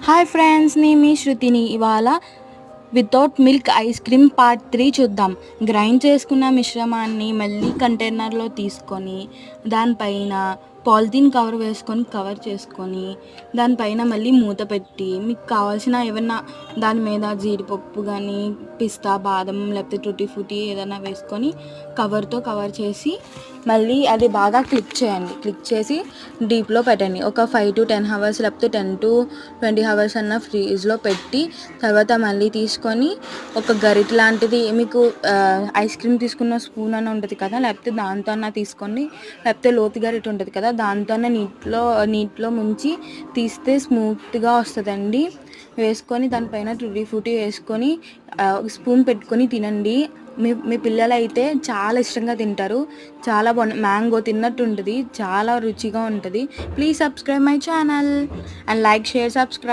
Hi friends, నేను మీ శృతిని. ఇవాళ without milk ice cream part 3 చూద్దాం. గ్రైండ్ చేసుకున్న మిశ్రమాన్ని మళ్ళీ కంటైనర్లో తీసుకొని దానిపైన పాలిథీన్ కవర్ వేసుకొని కవర్ చేసుకొని దానిపైన మళ్ళీ మూత పెట్టి మీకు కావాల్సిన ఏమన్నా దాని మీద జీడిపప్పు కానీ పిస్తా బాదం లేకపోతే టూటీ ఫ్రూటీ ఏదైనా వేసుకొని కవర్తో కవర్ చేసి మళ్ళీ అది బాగా క్లిక్ చేయండి. క్లిక్ చేసి డీప్లో పెట్టండి. ఒక 5 to 10 అవర్స్ లేకపోతే 10 to 20 అవర్స్ అన్న ఫ్రీజ్లో పెట్టి తర్వాత మళ్ళీ తీసుకొని ఒక గరిట లాంటిది మీకు ఐస్ క్రీమ్ తీసుకున్న స్పూన్ అన్న ఉంటుంది కదా, లేకపోతే దాంతో అన్న తీసుకోండి, లేకపోతే లోతు గరిట ఉంటుంది కదా దాంతోనే నీటిలో ముంచి తీస్తే స్మూత్గా వస్తుందండి. వేసుకొని దానిపైన టూటీ ఫ్రూటీ వేసుకొని స్పూన్ పెట్టుకొని తినండి. మీ పిల్లలు అయితే చాలా ఇష్టంగా తింటారు. చాలా బాగుంటుంది. మ్యాంగో తిన్నట్టు ఉంటుంది. చాలా రుచిగా ఉంటుంది. Please subscribe my channel and like, share, subscribe.